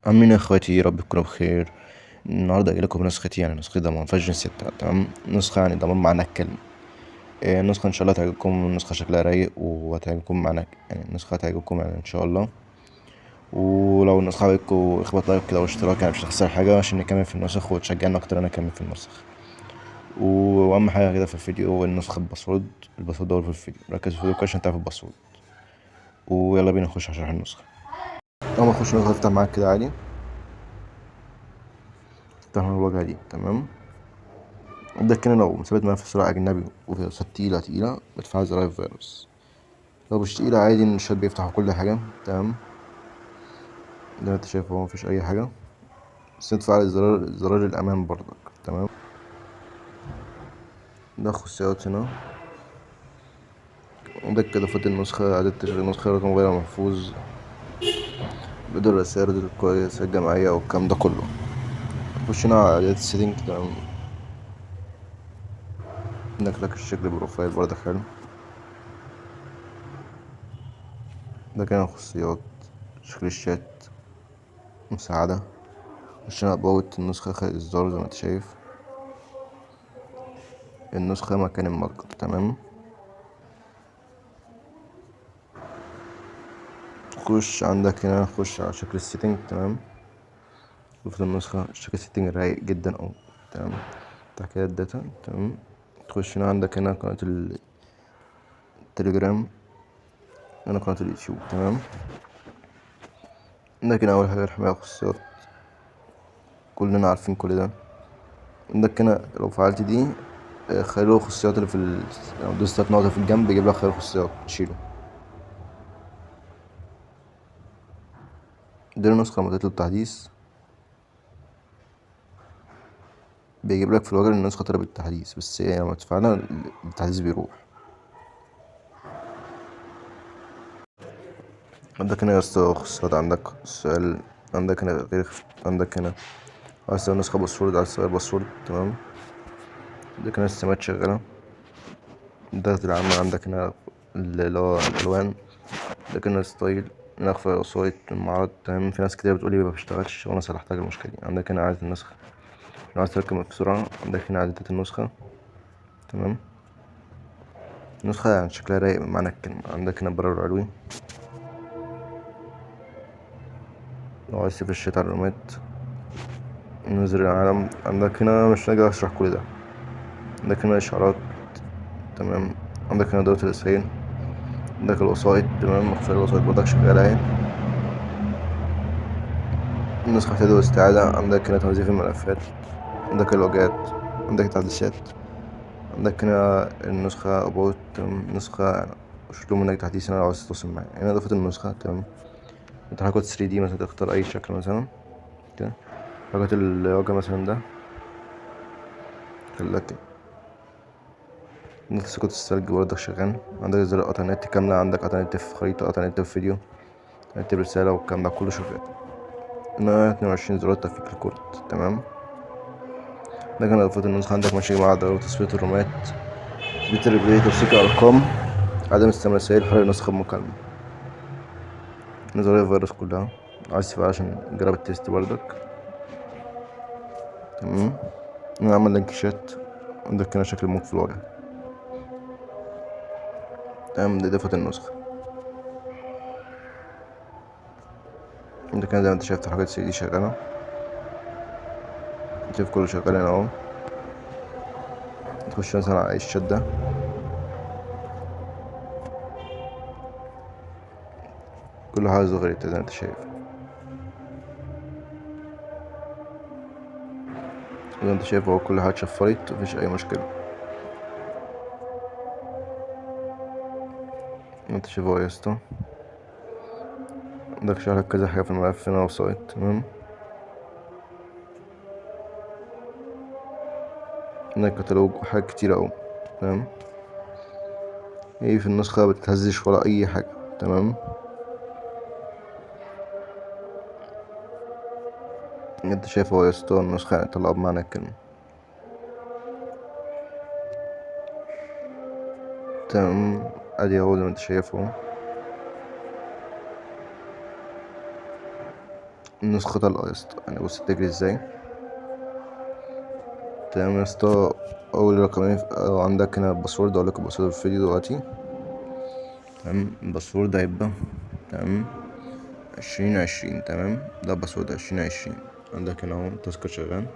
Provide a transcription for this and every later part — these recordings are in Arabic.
عاملين ايه يا اخواتي؟ يا رب تكونوا بخير. النهارده جايلكم نسختي، يعني نسخة ضمان فيرجن 6. تمام، نسخة يعني ضمان معنى الكلمة. النسخة ان شاء الله هتعجبكم. النسخة شكلها رايق وهتعجبكم معنى، يعني النسخة هتعجبكم يعني ان شاء الله. ولو النسخة عجبتكم اخبط لايك كده واشتراك، يعني مش هتخسر حاجة عشان نكمل في النسخ وتشجعنا اكتر انا اكمل في النسخ. واهم حاجة كده في الفيديو هو النسخة الباسورد ده في الفيديو، ركز في الفيديو كويس عشان تعرف الباسورد. ويلا بينا نخش على شرح النسخة. اول ما تخش النسخة تفتح معاك كده عادي، تفتح من الواجهة دي. تمام، عندك هنا لو مثبت ملف صراع أجنبي وفيروسات تقيلة بتفعل زراير الفيروس. لو مش تقيلة عادي الشات بيفتح كل حاجة. تمام، زي ما انت شايف هو مفيش أي حاجة، بس تفعل زرار الأمان برضك. تمام، ده خصوصيات هنا. عندك إضافات النسخة، إعادة تشغيل النسخة، رقم غير محفوظ، بدون الرسائل، ردود الكويسة الجماعية والكلام ده كله. نخش هنا على إعدادات السيتنج. تمام، عندك لك الشكل بروفايل برضك حلو. ده كان خصوصيات شكل الشات، مساعدة. عشان أبوت النسخة خارج الإصدار زي ما انت شايف، النسخة مكان المتجر. تمام، خش عندك هنا، خش على شكل السيتنج. تمام، شوف النسخة شكل السيتنج رايق جدا اهو. تمام، تحكيلات داتا. تمام، تخش هنا عندك هنا قناة التليجرام، هنا قناة اليوتيوب. تمام، عندك هنا أول حاجة الحماية والخصوصيات، كلنا عارفين كل ده. عندك هنا لو فعلت دي خيار الخصوصيات اللي لو دوست تلات نقط في الجنب يجيب لك خيار الخصوصيات تشيله. دي النسخة لما تطلب تحديث بيجيب لك في الواجهة إن النسخة طلبت التحديث، بس هي لما تفعلها التحديث بيروح. عندك هنا يا اسطى خصوصيات، عندك سؤال، عندك هنا غير، عندك هنا عايز تغير نسخة باسورد، عايز تغير باسورد. تمام، عندك هنا السمات شغالة. الضغط العامة عندك هنا اللي هو الألوان. عندك هنا ستايل، هنا أخفى وسايط المعرض. تمام، في ناس كتير بتقولي ما بيشتغلش وأنا صلحت لك المشكلة دي. عندك هنا إعادة النسخ لو عايز تركب بسرعة. عندك هنا إعدادات النسخة. تمام، النسخة يعني شكلها رايق بمعنى الكلمة. عندك هنا البرر العلوي لو عايز تفرش على الرمات، ننزل العالم. عندك هنا مش هاجي أشرح كل ده. عندك هنا إشعارات. تمام، عندك هنا دورة الإسهال، عندك الوسايط. تمام، مخفية الوسايط برضك شغالة اهي. النسخة اعداد واستعادة. عندك هنا توظيف الملفات، عندك الواجهات، عندك التحديثات. عندك هنا النسخة أبوت. تمام، نسخة أشوف منك تحديث هنا لو عايز تتواصل معايا. هنا إضافة النسخة. تمام، تحركات 3D مثلا تختار أي شكل مثلا كده. حركات الواجهة مثلا ده خليك. عندك سقوط الثلج برضك شغال. عندك زر قطع نت كاملة، عندك قطع نت في خريطة، قطع نت في فيديو، نكتب رسالة والكلام ده كله شغال. هنا 22 زرار تفكيك الكود. تمام، ده كان إضافة النسخة. عندك ماشي مع ضرورة تصفية الرومات، بتربيه توثيق الأرقام، عدم استعمال رسائل، حرق نسخة بمكالمة، نظرية الفيروس كلها عايز تفعل عشان نجرب التيست بردك. تمام، نعمل لينك شات. عندك هنا شكل الموج في الواجهة. تمام، دي إضافة النسخة. عندك هنا زي ما انت شايف حاجات سي دي شغالة، شايف كله شغال هنا اهو. تخش مثلا على الشات ده، كل حاجة ظهرت زي ما انت شايف. زي ما انت شايف اهو كل حاجة اتشفرت، مفيش أي مشكلة. زي ما انت شايف اهو يا اسطى، عندك شرح كذا حاجة في الملف هنا وسايت. تمام، هنا كتالوج وحاجات كتيرة أوي. تمام، هي في النسخة مبتتهزش ولا أي حاجة. تمام، انت شايف اهو يا اسطى النسخة يعني طلع بمعنى الكلمة. تمام، ادي اهو زي ما انت شايف اهو. نسخة طلقة يا اسطى. يعني بص بتجري ازاي. تمام يا اسطى. أول رقمين عندك هنا الباسورد، أقولك الباسورد في الفيديو دلوقتي. تمام. الباسورد هيبقى تمام 2020. تمام. ده الباسورد 2020. عندك هنا اهو تذكر شغال.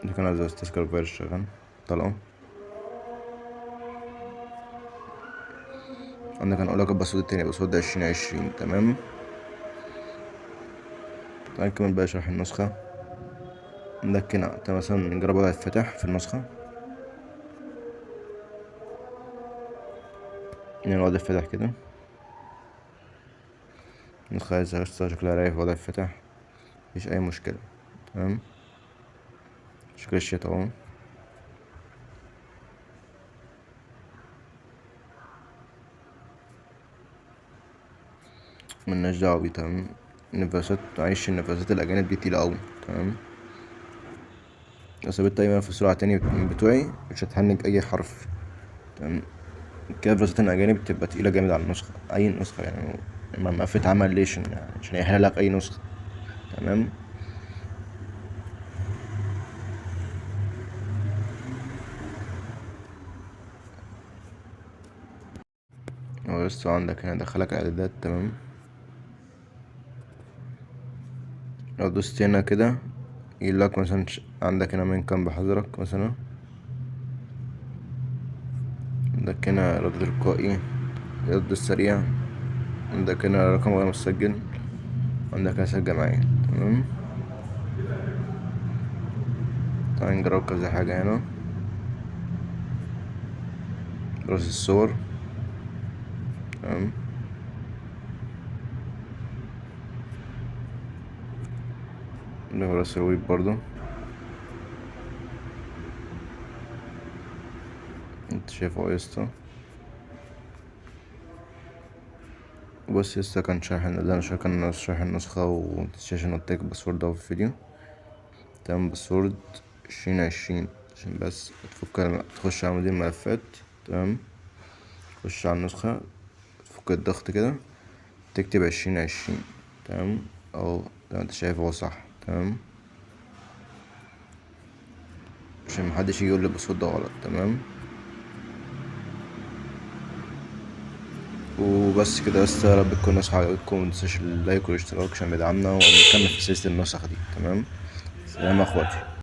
ده كان عايز تذكر فيروس شغال طلقة. عندك هنا أقولك الباسورد التاني، الباسورد 2020. تمام. تعال نكمل بقى شرح النسخة. عندك هنا مثلا نجرب وضع الفتح في النسخة. يعني وضع الفتح كده. النسخة عايزة شكلها رايق في وضع الفتح، مفيش أي مشكلة. تمام. شكل الشيت اهو. ملناش دعوة بيه. تمام. النفاسات، معلش النفاسات الأجانب دي تقيلة أوي. تمام. لو ثبت أي ملف بسرعة تاني من بتوعي مش هتهنج أي حرف. تمام. كده نفاسات الأجانب بتبقى تقيلة جامد على النسخة، أي نسخة يعني. لما الملف اتعمل ليش يعني عشان يحللك أي نسخة. تمام. هو لسه عندك هنا دخلك إعدادات. تمام. لو دوست هنا كده يقولك مثلا عندك هنا من كان بحذرك مثلا. عندك هنا رد تلقائي، الرد السريع. عندك هنا رقم غير مسجل. عندك هنا سجل معايا. تمام. تعال نجرب كذا حاجة هنا. دراسة الصور. تمام. دراسة الويب برضو. انت شايف اهو يا اسطى. بص يا اسطى كان شارح ده انا كان شارح النسخة وشاشة نوتك باسورد اهو في الفيديو. تمام. باسورد 2020 عشان بس تخش على مدير الملفات. تمام. تخش على النسخة، تفك الضغط كده، تكتب 2020. تمام. اهو زي ما انت شايف هو صح. تمام. عشان محدش يجي يقول لي الباسورد ده غلط. تمام. وبس كده. بس يا رب تكون النسخة عجبتكم، متنساش اللايك والاشتراك عشان بيدعمنا ونكمل في سلسلة النسخ دي. تمام. سلام يا اخواتي.